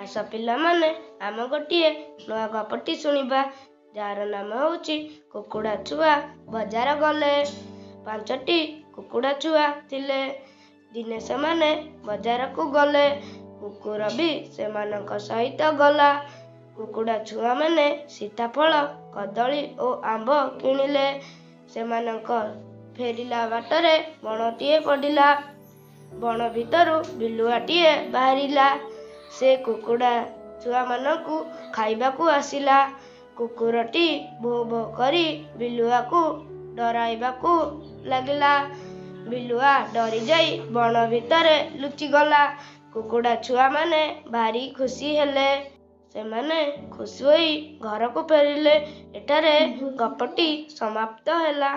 ଆସ ପିଲାମାନେ ଆମେ ଗୋଟିଏ ନୂଆ ଗପଟି ଶୁଣିବା, ଯାହାର ନାମ ହେଉଛି କୁକୁଡ଼ା ଛୁଆ ବଜାର ଗଲେ। 5ଟି କୁକୁଡ଼ା ଛୁଆ ଥିଲେ। ଦିନେ ସେମାନେ ବଜାରକୁ ଗଲେ। କୁକୁର ବି ସେମାନଙ୍କ ସହିତ ଗଲା। କୁକୁଡ଼ା ଛୁଆମାନେ ସୀତାଫଳ, କଦଳୀ ଓ ଆମ୍ବ କିଣିଲେ। ସେମାନଙ୍କ ଫେରିଲା ବାଟରେ ବଣଟିଏ ପଡ଼ିଲା। ବଣ ଭିତରୁ ବିଲୁଆଟିଏ ବାହାରିଲା। ସେ କୁକୁଡ଼ା ଛୁଆମାନଙ୍କୁ ଖାଇବାକୁ ଆସିଲା। କୁକୁରଟି ଭୋ ଭୋ କରି ବିଲୁଆକୁ ଡରାଇବାକୁ ଲାଗିଲା। ବିଲୁଆ ଡରିଯାଇ ବଣ ଭିତରେ ଲୁଚିଗଲା। କୁକୁଡ଼ା ଛୁଆମାନେ ଭାରି ଖୁସି ହେଲେ। ସେମାନେ ଖୁସି ହୋଇ ଘରକୁ ଫେରିଲେ। ଏଠାରେ ଗପଟି ସମାପ୍ତ ହେଲା।